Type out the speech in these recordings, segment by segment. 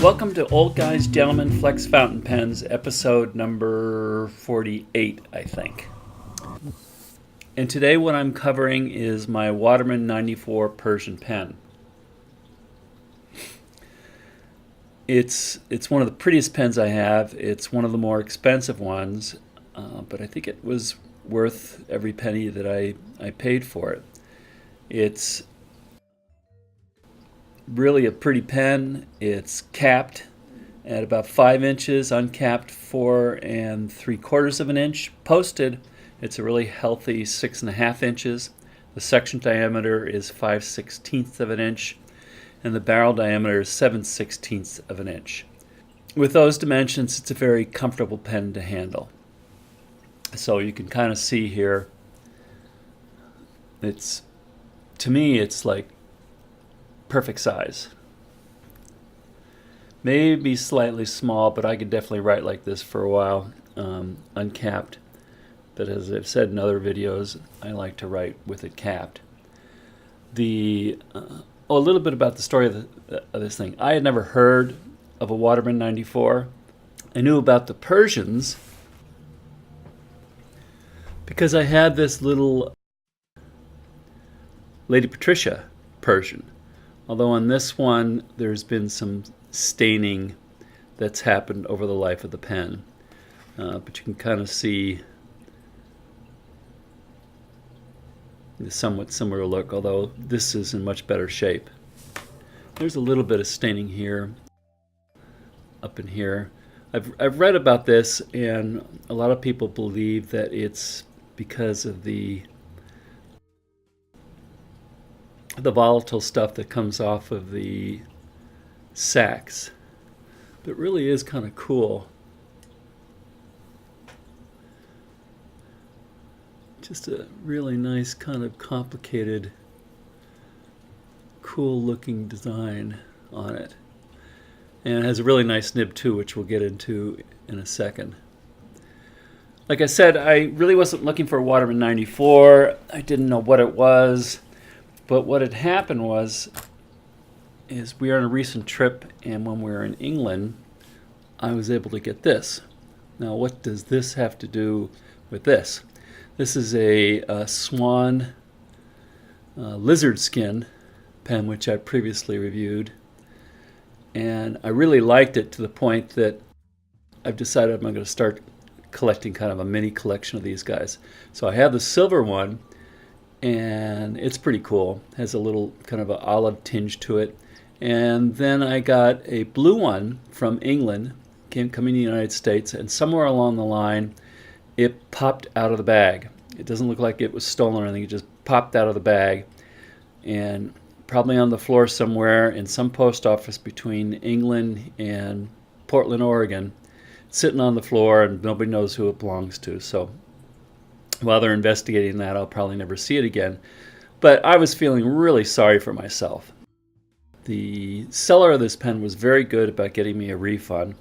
Welcome to Old Guys, Gentlemen, Flex Fountain Pens, episode number 48, I think. And today what I'm covering is my Waterman 94 Persian pen. It's one of the prettiest pens I have. It's one of the more expensive ones, but I think it was worth every penny that I paid for it. It's really a pretty pen. It's capped at about 5 inches, uncapped 4 3/4 of an inch. Posted, it's a really healthy 6.5 inches. The section diameter is 5/16 of an inch, and the barrel diameter is 7/16 of an inch. With those dimensions, it's a very comfortable pen to handle. So you can kind of see here, to me, it's like perfect size. Maybe slightly small, but I could definitely write like this for a while, uncapped. But as I've said in other videos, I like to write with it capped. A little bit about the story of this thing. I had never heard of a Waterman 94. I knew about the Persians because I had this little Lady Patricia Persian. Although on this one, there's been some staining that's happened over the life of the pen. But you can kind of see the somewhat similar look, although this is in much better shape. There's a little bit of staining here, up in here. I've read about this, and a lot of people believe that it's because of the volatile stuff that comes off of the sacks. But it really is kind of cool. Just a really nice kind of complicated, cool looking design on it. And it has a really nice nib too, which we'll get into in a second. Like I said, I really wasn't looking for a Waterman 94. I didn't know what it was. But what had happened is we were on a recent trip, and when we were in England, I was able to get this. Now, what does this have to do with this? This is a swan lizard skin pen, which I previously reviewed. And I really liked it to the point that I've decided I'm going to start collecting kind of a mini collection of these guys. So I have the silver one, and it's pretty cool. It has a little kind of an olive tinge to it. And then I got a blue one from England, coming to the United States, and somewhere along the line, it popped out of the bag. It doesn't look like it was stolen or anything. It just popped out of the bag, and probably on the floor somewhere in some post office between England and Portland, Oregon, sitting on the floor, and nobody knows who it belongs to. So while they're investigating that, I'll probably never see it again. But I was feeling really sorry for myself. The seller of this pen was very good about getting me a refund.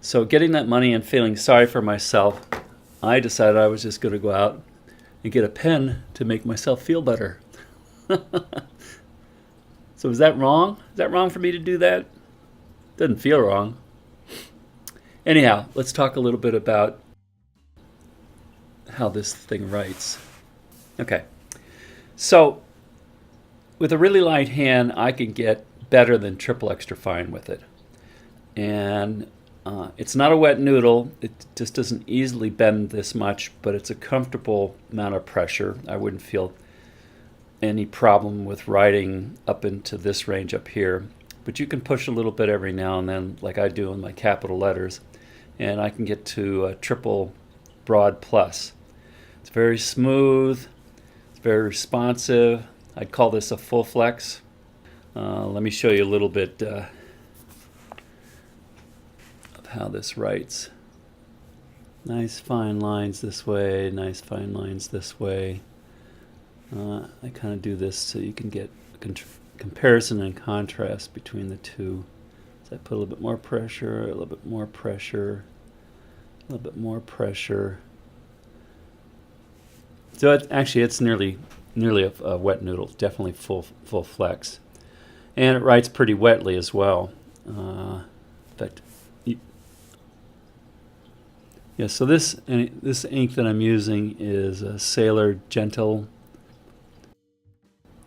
So getting that money and feeling sorry for myself, I decided I was just going to go out and get a pen to make myself feel better. So is that wrong? Is that wrong for me to do that? Doesn't feel wrong. Anyhow, let's talk a little bit about how this thing writes. Okay, so with a really light hand, I can get better than triple extra fine with it. And it's not a wet noodle. It just doesn't easily bend this much, but it's a comfortable amount of pressure. I wouldn't feel any problem with writing up into this range up here. But you can push a little bit every now and then, like I do in my capital letters, and I can get to a triple broad plus. It's very smooth, it's very responsive. I'd call this a full flex. Let me show you a little bit of how this writes. Nice fine lines this way, nice fine lines this way. I kind of do this so you can get a comparison and contrast between the two. So I put a little bit more pressure, a little bit more pressure, a little bit more pressure. So it's nearly a wet noodle, definitely full flex, and it writes pretty wetly as well. But yeah, so this ink that I'm using is a Sailor Gentle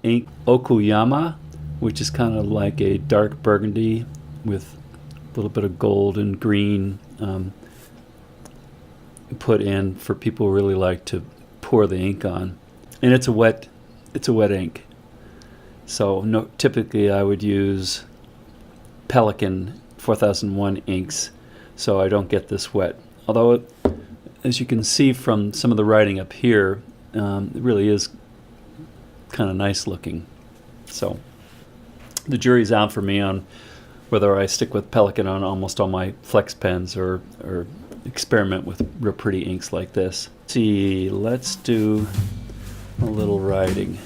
ink Okuyama, which is kind of like a dark burgundy with a little bit of gold and green put in for people who really like to pour the ink on. And it's a wet ink. So typically I would use Pelican 4001 inks so I don't get this wet. Although, as you can see from some of the writing up here, it really is kind of nice looking. So the jury's out for me on whether I stick with Pelican on almost all my flex pens or experiment with real pretty inks like this. Let's do a little writing.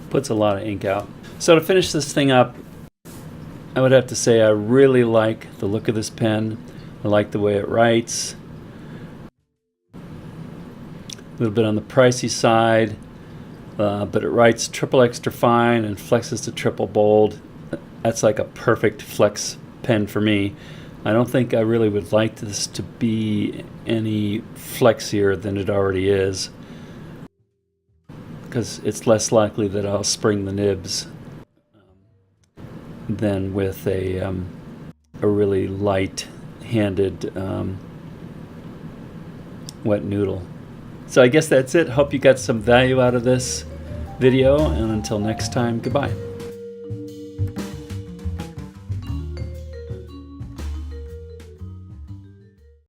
Puts a lot of ink out. So to finish this thing up, I would have to say I really like the look of this pen. I like the way it writes. A little bit on the pricey side, but it writes triple extra fine and flexes to triple bold. That's like a perfect flex pen for me. I don't think I really would like this to be any flexier than it already is, because it's less likely that I'll spring the nibs than with a really light-handed wet noodle. So I guess that's it. Hope you got some value out of this video, and until next time, goodbye.